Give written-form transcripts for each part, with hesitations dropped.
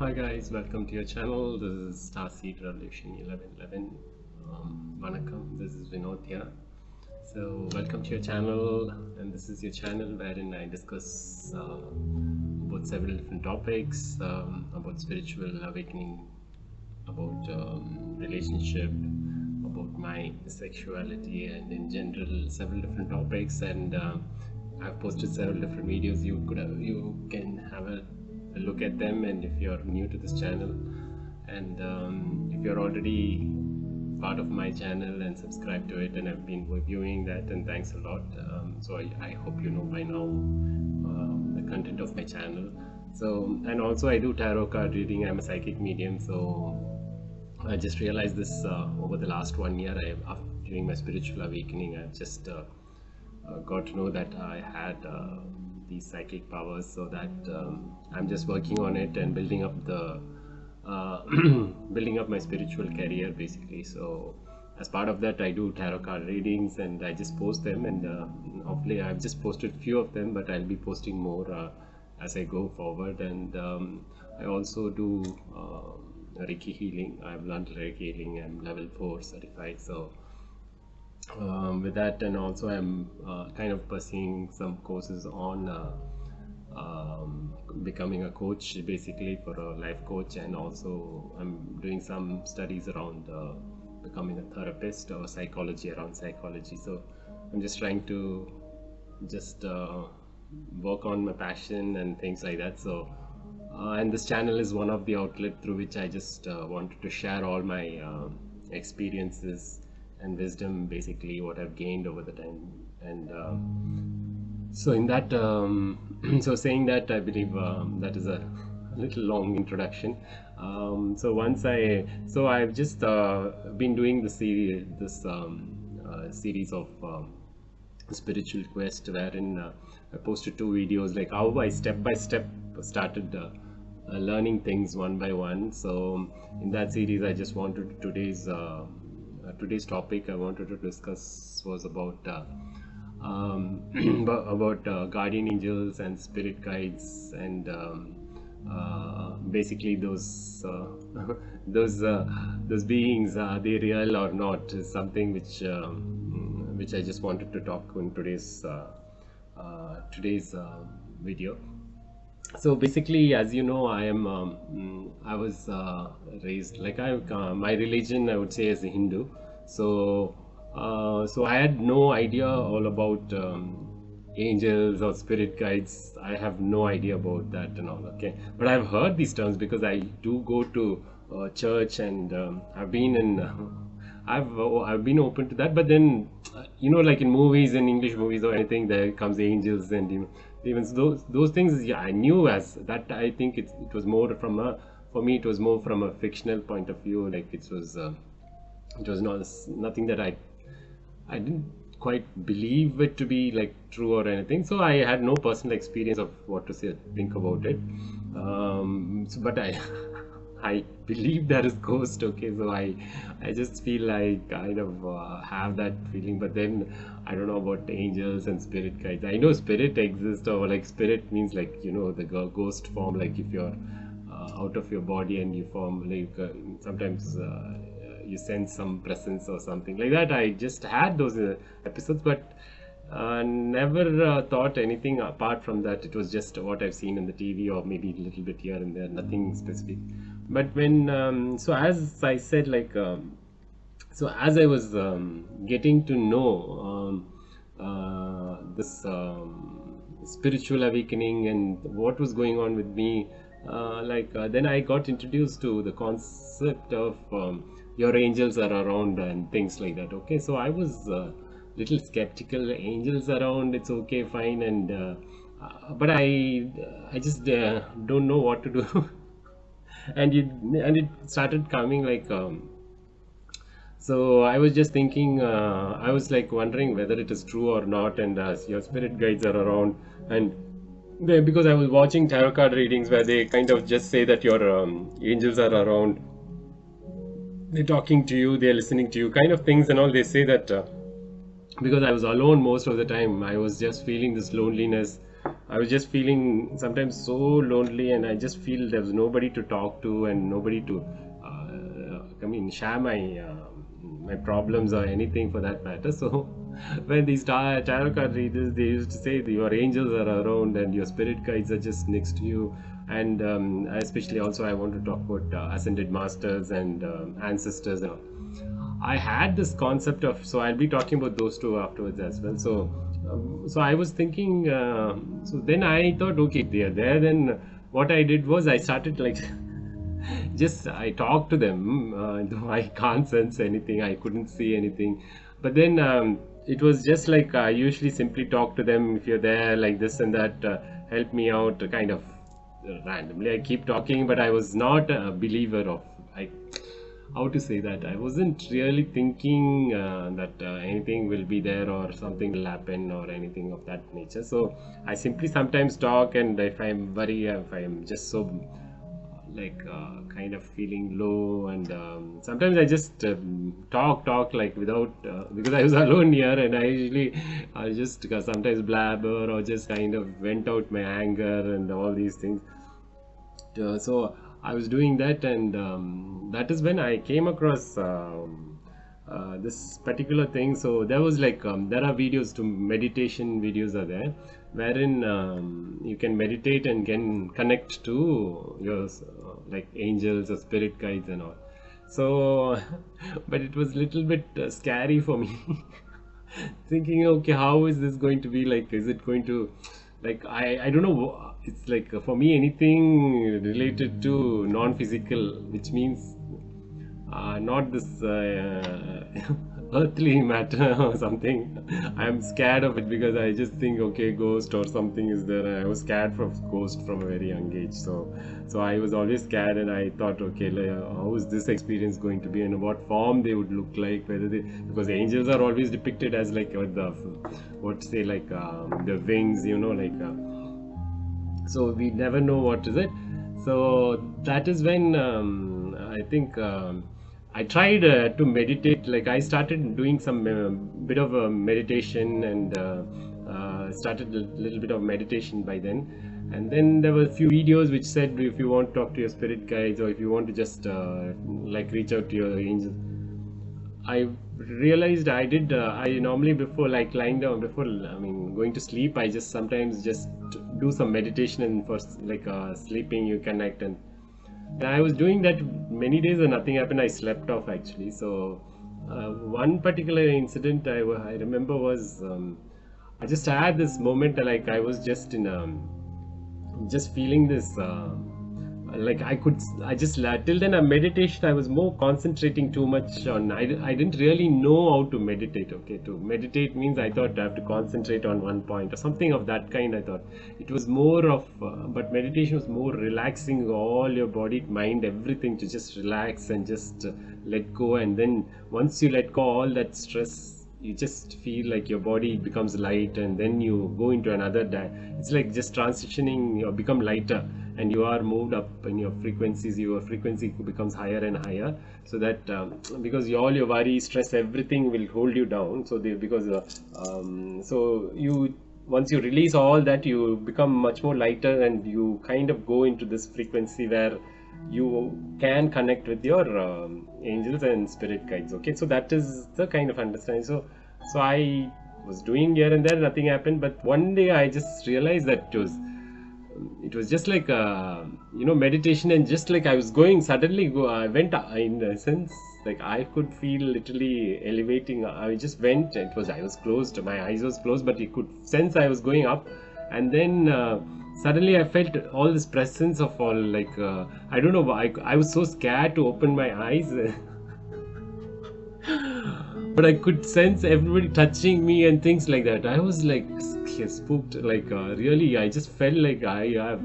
Hi guys, welcome to your channel. This is Starseed Revolution 1111. Vanakkam, this is Vinoth here. So welcome to your channel, and this is your channel wherein I discuss about several different topics, about spiritual awakening, about relationship, about my sexuality, and in general several different topics. And I've posted several different videos. You can have a look at them, and if you're new to this channel, and if you're already part of my channel and subscribe to it and I've been viewing that, and thanks a lot. So I hope you know by now the content of my channel. So, and also I do tarot card reading. I'm a psychic medium, so I just realized this over the last 1 year. During my spiritual awakening, I've just got to know that I had these psychic powers, so that I'm just working on it and building up the building up my spiritual career basically. So as part of that, I do tarot card readings and I just post them, and hopefully I've just posted few of them, but I'll be posting more as I go forward. And I also do Reiki healing. I've learned Reiki healing. I'm level 4 certified. So with that, and also I'm kind of pursuing some courses on becoming a coach, basically for a life coach, and also I'm doing some studies around becoming a therapist or psychology, around psychology. So I'm just trying to just work on my passion and things like that. So and this channel is one of the outlet through which I just wanted to share all my experiences and wisdom, basically what I've gained over the time. And so in that so saying that, I believe that is a little long introduction. So I've just been doing the series of spiritual quest, wherein I posted 2 videos, like how I step by step started learning things one by one. So in that series, I just wanted today's topic I wanted to discuss was about about guardian angels and spirit guides, and basically those those beings, are they real or not, is something which I just wanted to talk in today's video. So basically, as you know, I was raised, like my religion, I would say, is a Hindu. So so I had no idea all about angels or spirit guides. I have no idea about that and all. Okay, but I've heard these terms because I do go to church, and I've been in I've been open to that. But then like in movies, in English movies or anything, there comes angels, and even those things, yeah, I knew as that. I think it was more from a, for me it was more from a fictional point of view. Like it was not nothing that I didn't quite believe it to be like true or anything. So I had no personal experience of what to say, think about it. But I believe there is ghost. Okay, so I just feel like kind of have that feeling. But then I don't know about angels and spirit guides. I know spirit exists, or like spirit means like the ghost form. Like if you're out of your body and you form, like sometimes you sense some presence or something like that. I just had those episodes, but never thought anything apart from that. It was just what I've seen in the TV, or maybe a little bit here and there, nothing specific. But when so as I said, like so as I was getting to know this spiritual awakening and what was going on with me, then I got introduced to the concept of your angels are around and things like that. Okay, so I was little skeptical. Angels around, it's okay, fine, and but I just don't know what to do. and it started coming like so I was just thinking, I was like wondering whether it is true or not, and your spirit guides are around. And because I was watching tarot card readings where they kind of just say that your angels are around, they're talking to you, they're listening to you, kind of things and all. They say that because I was alone most of the time, I was just feeling this loneliness, I was just feeling sometimes so lonely, and I just feel there was nobody to talk to and nobody to share my problems or anything for that matter. So when these tarot card readers, they used to say that your angels are around and your spirit guides are just next to you. And especially also I want to talk about ascended masters and ancestors and all. I had this concept of, so I'll be talking about those two afterwards as well. So I was thinking, so then I thought, okay, they are there. Then what I did was I started like, just I talked to them, though I can't sense anything, I couldn't see anything. But then it was just like I usually simply talk to them, if you're there, like this and that, help me out, kind of randomly. I keep talking, but I was not a believer of, how to say that, I wasn't really thinking that anything will be there or something will happen or anything of that nature. So I simply sometimes talk, and if I'm if I'm just so like kind of feeling low, and sometimes I just talk like without because I was alone here, and I just sometimes blabber or just kind of vent out my anger and all these things. So I was doing that, and that is when I came across this particular thing. So there was like there are videos to meditation videos are there, wherein you can meditate and can connect to your like angels or spirit guides and all. So but it was a little bit scary for me. Thinking, okay, how is this going to be, like, is it going to, like, I don't know, it's like for me anything related to non-physical, which means not this earthly matter or something. I'm scared of it because I just think, okay, ghost or something is there. I was scared of ghost from a very young age, so I was always scared, and I thought, okay, like, how is this experience going to be, and what form they would look like, whether they, because angels are always depicted as like what say, like the wings, you know, like so we never know what is it. So that is when I think I tried to meditate. Like I started doing some bit of meditation, and started a little bit of meditation by then. And then there were a few videos which said, if you want to talk to your spirit guides, or if you want to just like reach out to your angels. I realized I did. I normally, before like lying down, before going to sleep, I just sometimes just do some meditation, and for like sleeping you connect. And I was doing that many days and nothing happened. I slept off actually. So one particular incident I remember was I just had this moment, like I was just in just feeling this. Like I just till then a meditation, I was more concentrating too much on, I didn't really know how to meditate. Okay, to meditate means I thought I have to concentrate on one point or something of that kind. I thought it was more of but meditation was more relaxing all your body, mind, everything, to just relax and just let go. And then once you let go all that stress, you just feel like your body becomes light, and then you go into another it's like just transitioning, you become lighter, and you are moved up in your frequencies. Your frequency becomes higher and higher, so that because all your worry, stress, everything will hold you down. So so you, once you release all that, you become much more lighter, and you kind of go into this frequency where you can connect with your angels and spirit guides. Okay, so that is the kind of understanding. So I was doing here and there, nothing happened, but one day I just realized that it was just like meditation, and just like I was going, suddenly I went in a sense, like I could feel literally elevating. I just went, I was closed, my eyes was closed, but you could sense I was going up. And then suddenly I felt all this presence of all, like I don't know why, I was so scared to open my eyes. But I could sense everybody touching me and things like that. I was like spooked, like really, I just felt like I have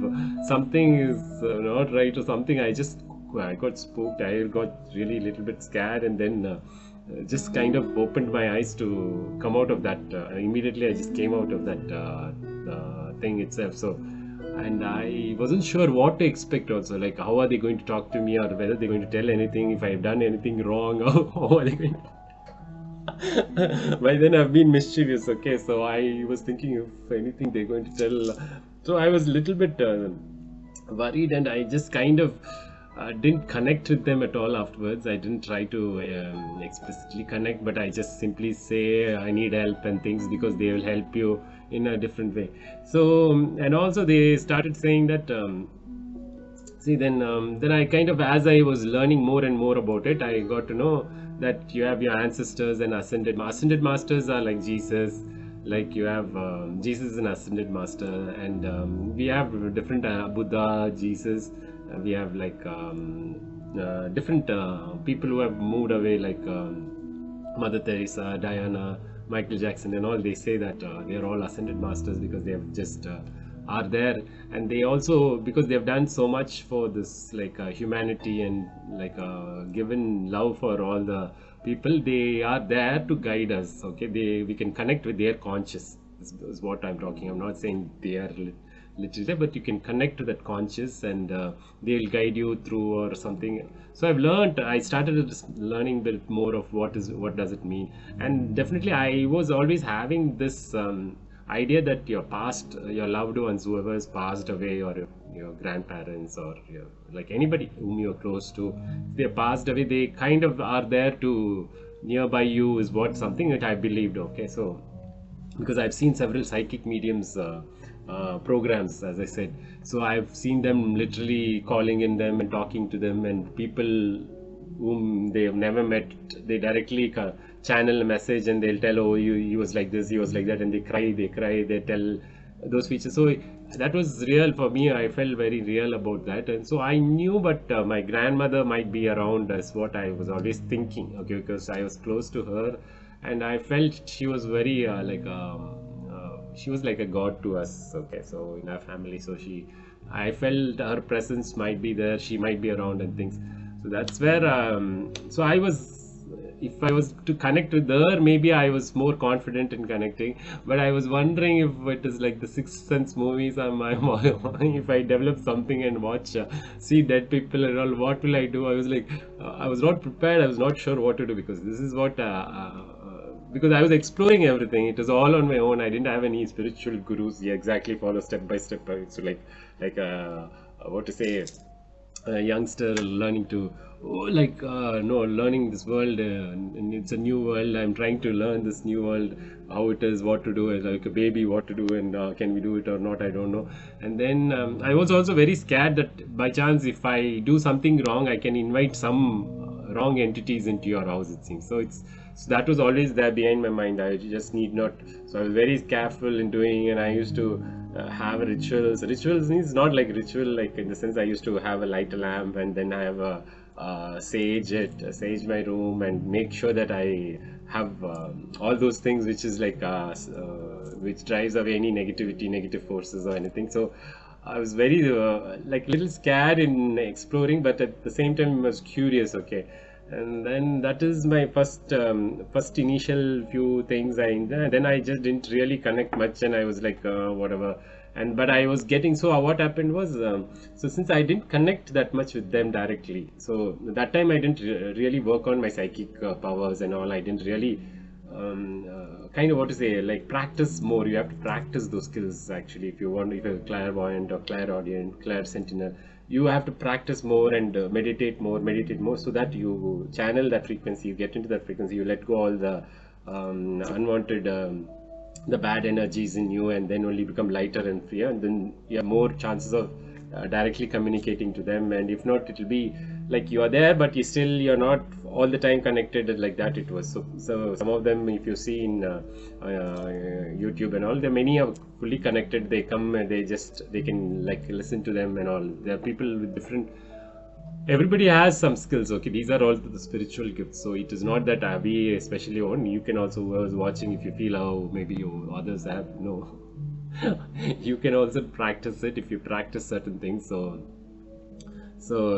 something is not right or something. I got spooked. I got really a little bit scared, and then just kind of opened my eyes to come out of that. Immediately I just came out of that thing itself. So, and I wasn't sure what to expect also, like how are they going to talk to me, or whether they're going to tell anything, if I've done anything wrong, or how are they going to By then I've been mischievous. Okay, so I was thinking if anything they're going to tell. So I was a little bit worried, and I just kind of didn't connect with them at all afterwards. I didn't try to explicitly connect, but I just simply say I need help and things, because they will help you in a different way. So and also they started saying that. See, then I kind of, as I was learning more and more about it, I got to know that you have your ancestors and ascended masters are like Jesus. Like you have Jesus is an ascended master, and we have different Buddha, Jesus. We have like different people who have moved away, like Mother Teresa, Diana, Michael Jackson, and all. They say that they are all ascended masters because they have just are there, and they also, because they have done so much for this, like humanity, and like given love for all the people. They are there to guide us. Okay, we can connect with their conscious. Is what I'm talking. I'm not saying they are literally there, but you can connect to that conscious, and they'll guide you through or something. So I started learning a bit more of what does it mean. And definitely I was always having this idea that your loved ones, whoever has passed away, or your grandparents, or like anybody whom you're close to, if they passed away, they kind of are there to nearby you, is what something that I believed. Okay, so because I've seen several psychic mediums programs, as I said. So I've seen them literally calling in them and talking to them, and people whom they have never met, they directly channel a message, and they'll tell, oh, he was like this, he was like that, and they cry, they tell those features. So that was real for me. I felt very real about that, and so I knew, but my grandmother might be around, as what I was always thinking. Okay, because I was close to her, and I felt she was very she was like a god to us. Okay, so in our family, so I felt her presence might be there, she might be around and things. So that's where so I was, if I was to connect with her, maybe I was more confident in connecting. But I was wondering if it is like the Sixth Sense movies, if I develop something and watch see dead people and all, what will I do? I was like I was not prepared, I was not sure what to do, because this is what because I was exploring everything. It was all on my own. I didn't have any spiritual gurus. Yeah, exactly, follow step by step. So like what to say, a youngster learning to learning this world, and it's a new world. I'm trying to learn this new world, how it is, what to do, like a baby, what to do, and can we do it or not, I don't know. And then I was also very scared that by chance, if I do something wrong, I can invite some wrong entities into your house, it seems. So that was always there behind my mind. I just need not. So I was very careful in doing, and I used to have rituals. Rituals means not like ritual, like in the sense I used to have a light a lamp, and then I have a sage my room, and make sure that I have all those things, which is like which drives away any negative forces or anything. So I was very like little scared in exploring, but at the same time I was curious. Okay, and then that is my first initial few things. Then I just didn't really connect much, and I was like whatever. And but I was getting, so what happened was, so since I didn't connect that much with them directly, so that time I didn't really work on my psychic powers and all. I didn't really kind of, what to say, like practice more. You have to practice those skills actually, if you're clairvoyant or clairaudient, clairsentinel. You have to practice more and meditate more, so that you channel that frequency, you get into that frequency, you let go all the unwanted the bad energies in you, and then only become lighter and freer, and then you have more chances of directly communicating to them. And if not, it will be like you are there, but you're not all the time connected like that it was. So some of them, if you see in YouTube and all, there many are fully connected. They come and they can like listen to them and all. There are people with different. Everybody has some skills. Okay, these are all the spiritual gifts. So it is not that we especially own. You can also, whoever's watching, if you feel how maybe you others have, no. You can also practice it if you practice certain things. So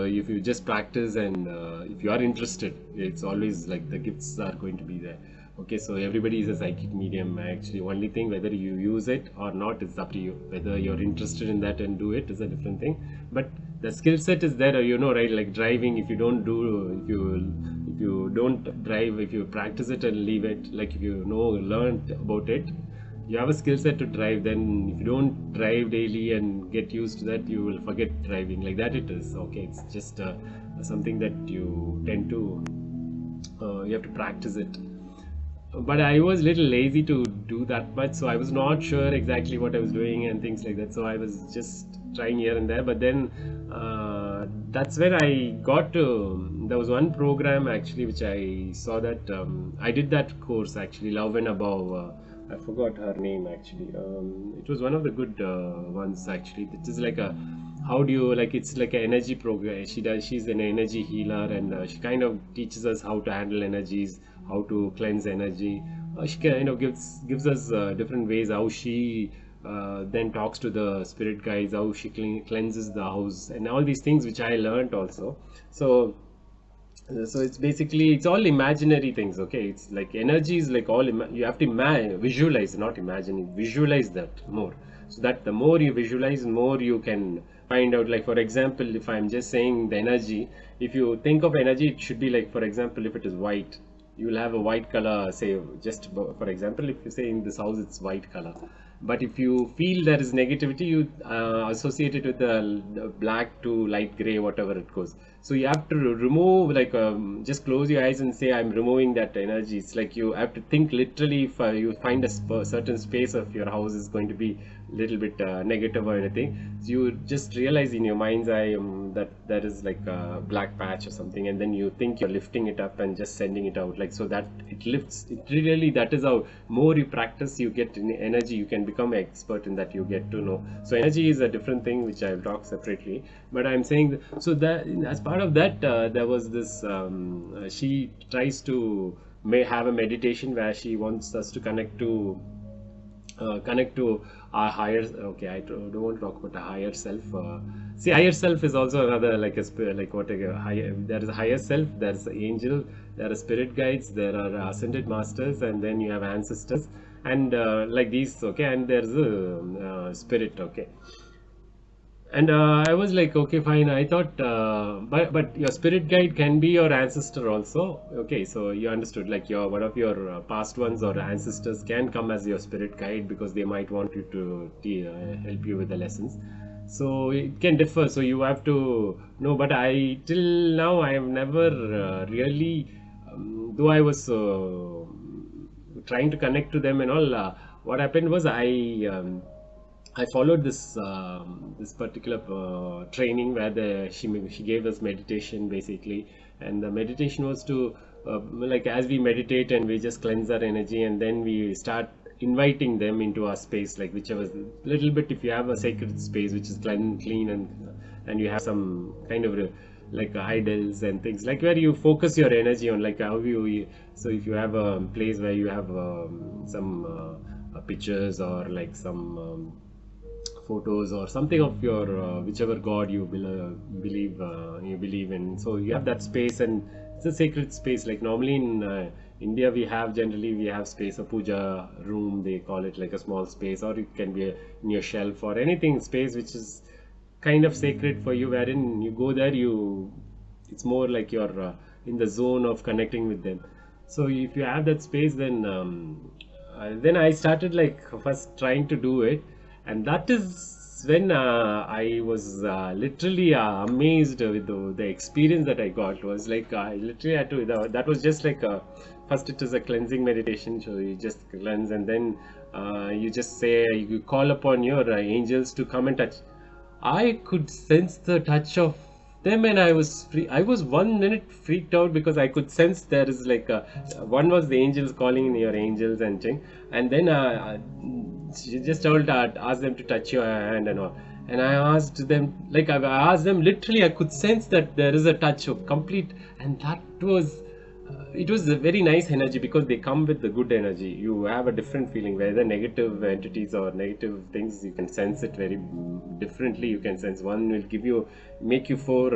if you just practice, and if you are interested, it's always like the gifts are going to be there. Okay, so everybody is a psychic medium. Actually, only thing, whether you use it or not, is up to you. Whether you're interested in that and do it is a different thing. But the skill set is there, right? Like driving, if you if you don't drive, if you practice it and leave it, like if you know, learn about it, you have a skill set to drive. Then if you don't drive daily and get used to that, you will forget driving. Like that it is. Okay, it's just something that you tend to, you have to practice it. But I was a little lazy to do that much, so I was not sure exactly what I was doing and things like that. So I was just trying here and there. But then that's when I got to. There was one program actually which I saw that I did that course actually, Love and Above. I forgot her name actually. It was one of the good ones actually. It is like a, how do you, like, it's like an energy program. She's an energy healer, and she kind of teaches us how to handle energies, how to cleanse energy. She can, gives us different ways how she then talks to the spirit guides, how she cleanses the house, and all these things which I learned also. So it's basically, it's all imaginary things. Okay, it's like energy is like all you have to visualize, not imagine, visualize that more, so that the more you visualize, more you can find out. Like for example, if I'm just saying the energy, if you think of energy, it should be like, for example, if it is white, you will have a white color, say, just for example, if you say in this house it's white color. But if you feel there is negativity, you associate it with the black to light gray, whatever it goes. So you have to remove, like, just close your eyes and say, I'm removing that energy. It's like you have to think literally. If you find a certain space of your house is going to be a little bit negative or anything, so you just realize in your mind's eye that there is like a black patch or something, and then you think you're lifting it up and just sending it out, like, so that it lifts. It really, that is how more you practice, you get in energy, you can become an expert in that, you get to know. So energy is a different thing which I'll talk separately, but I'm saying so that as part of that, there was this she tries to have a meditation where she wants us to connect to our higher. Okay, I don't want to talk about the higher self. See, higher self is also another, like a spirit, like what a higher. There is a higher self, there is an angel, there are spirit guides, there are ascended masters, and then you have ancestors, and like these. Okay, and there's a spirit. Okay. And I was like, okay, fine. I thought, but your spirit guide can be your ancestor also. Okay, so you understood, like your one of your past ones or ancestors can come as your spirit guide, because they might want you to help you with the lessons. So it can differ. So you have to know. But I, till now, I have never really, though I was trying to connect to them and all. What happened was I followed this particular training where she gave us meditation basically, and the meditation was to like, as we meditate and we just cleanse our energy, and then we start inviting them into our space, like whichever little bit. If you have a sacred space which is clean and you have some kind of like idols and things, like where you focus your energy on, like how so if you have a place where you have some pictures or like some photos or something of your whichever god you believe in, so you have that space, and it's a sacred space. Like normally in India, generally we have space, a puja room they call it, like a small space, or it can be in your shelf or anything, space which is kind of sacred for you, wherein you go there, it's more like you're in the zone of connecting with them. So if you have that space, then I started like first trying to do it, and that is when I was literally amazed with the experience that I got. Was like I literally had to. That was just like first it is a cleansing meditation, so you just cleanse, and then you just say, you call upon your angels to come and touch. I could sense the touch of them, and I was 1 minute freaked out, because I could sense there is like one was the angels calling in your angels and thing, and then she just told ask them to touch your hand and all, and I asked them, like I asked them literally, I could sense that there is a touch of complete, and that was it was a very nice energy, because they come with the good energy. You have a different feeling, where the negative entities or negative things, you can sense it very differently. You can sense one will make you for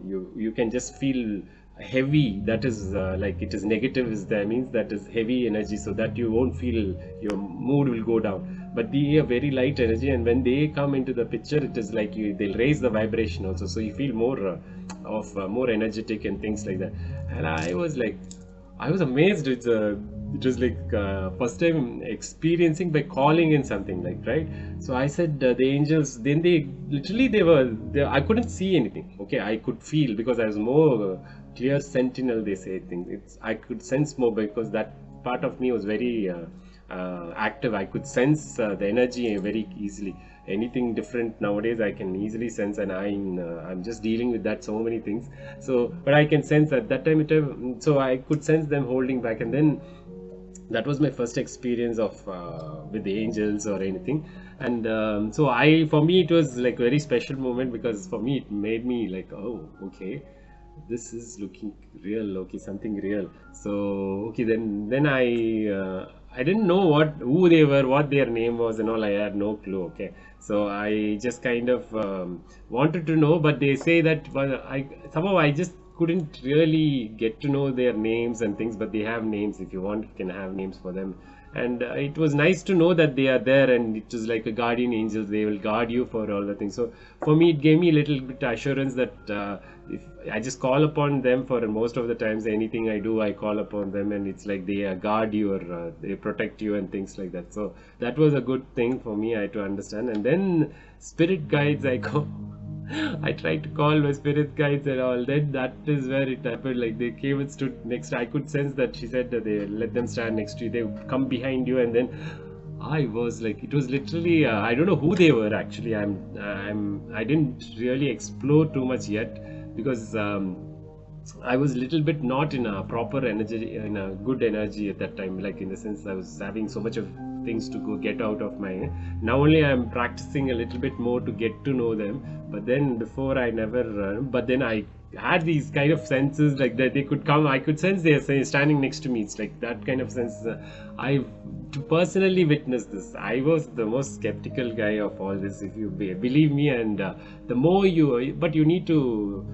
you can just feel heavy. That is like it is negative, is that means that is heavy energy, so that you won't feel, your mood will go down. But they are very light energy, and when they come into the picture, it is like they'll raise the vibration also, so you feel more of more energetic and things like that. And I was like, I was amazed. It was like first time experiencing by calling in something like, right. So I said the angels. Then they literally I couldn't see anything. Okay, I could feel because I was more clear sentinel. They say things. I could sense more because that part of me was very active. I could sense the energy very easily. Anything different nowadays I can easily sense, and I'm just dealing with that so many things. So but I can sense at that time so I could sense them holding back. And then that was my first experience of with the angels or anything. And so I for me it was like a very special moment, because for me it made me like, oh, okay, this is looking real. Okay, something real. So okay, then I didn't know who they were, what their name was and all. I had no clue. Okay, so I just kind of wanted to know, but they say that, well, I somehow I just couldn't really get to know their names and things. But they have names. If you want, you can have names for them. And it was nice to know that they are there, and it was like a guardian angels. They will guard you for all the things. So for me, it gave me a little bit assurance that if I just call upon them, for most of the times anything I do, I call upon them, and it's like they guard you, or they protect you and things like that. So that was a good thing for me, I to understand. And then spirit guides, I go. I tried to call my spirit guides and all. Then that is where it happened. Like they came and stood next. I could sense that she said that they let them stand next to you. They would come behind you, and then I was like, it was literally. I don't know who they were actually. I didn't really explore too much yet, because I was a little bit not in a proper energy, in a good energy at that time. Like in the sense, I was having so much of things to go get out of my. Now only I'm practicing a little bit more to get to know them. But then before I never. But then I had these kind of senses like that they could come. I could sense they're standing next to me. It's like that kind of sense. I to personally witness this. I was the most skeptical guy of all this. If you believe me, and the more you, but you need to.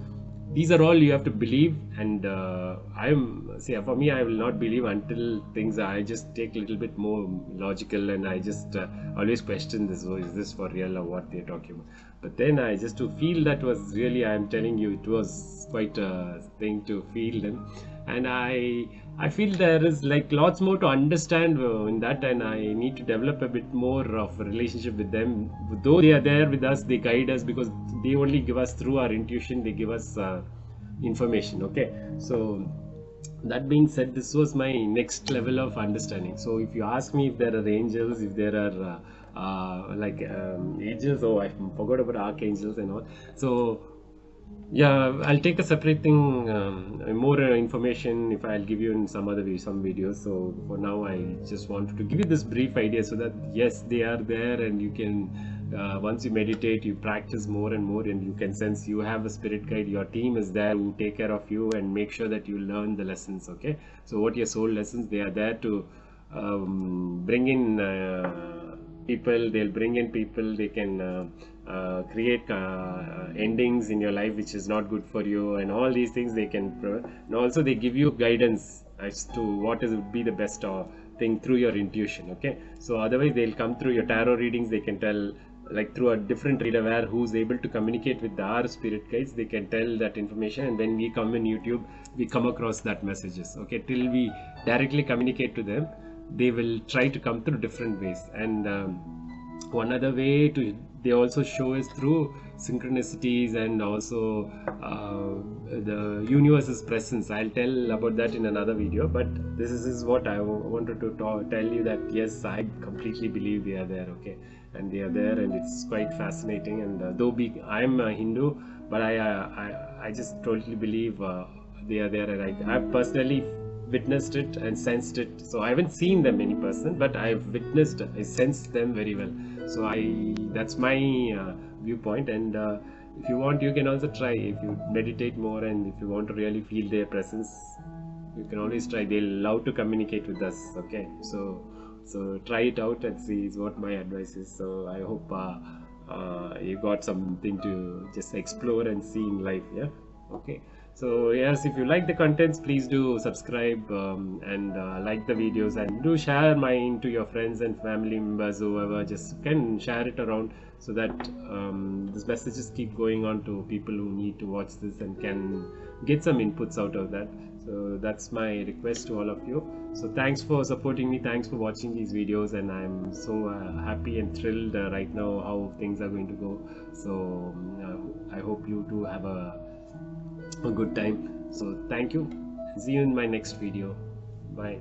These are all you have to believe. And for me, I will not believe until things. I just take a little bit more logical, and I just always question this. Oh, is this for real or what they're talking about? But then I just to feel that was really. I'm telling you, it was quite a thing to feel them. And I feel there is like lots more to understand in that, and I need to develop a bit more of a relationship with them. Though they are there with us, they guide us, because they only give us through our intuition. They give us information. Okay, so that being said, this was my next level of understanding. So if you ask me if there are angels, if there are angels, oh, I forgot about archangels and all. So yeah, I'll take a separate thing, more information if I'll give you in some some videos. So for now, I just wanted to give you this brief idea, so that yes, they are there, and you can once you meditate, you practice more and more, and you can sense you have a spirit guide. Your team is there who take care of you and make sure that you learn the lessons. Okay, so what your soul lessons, they are there to bring in people. They'll bring in people. They can create endings in your life which is not good for you, and all these things they can and also they give you guidance as to what would be the best thing through your intuition. Okay, so otherwise they'll come through your tarot readings. They can tell, like through a different reader where who's able to communicate with our spirit guides. They can tell that information, and when we come in YouTube, we come across that messages. Okay, till we directly communicate to them, they will try to come through different ways. And one other way to they also show us through synchronicities, and also the universe's presence. I'll tell about that in another video, but this is what I wanted to tell you, that yes, I completely believe they are there. Okay, and they are there, and it's quite fascinating. And though I'm a Hindu, but I just totally believe they are there, and I've personally witnessed it and sensed it. So I haven't seen them in person, but I've witnessed, I sensed them very well. So that's my viewpoint. And if you want, you can also try. If you meditate more, and if you want to really feel their presence, you can always try. They'll love to communicate with us. Okay, so try it out and see, is what my advice is. So I hope you got something to just explore and see in life. Yeah, okay. So yes, if you like the contents, please do subscribe, and like the videos, and do share mine to your friends and family members, whoever. Just can share it around, so that this messages keep going on to people who need to watch this and can get some inputs out of that. So that's my request to all of you. So thanks for supporting me, thanks for watching these videos, and I'm so happy and thrilled right now how things are going to go. So I hope you too have a good time. So thank you. See you in my next video. Bye.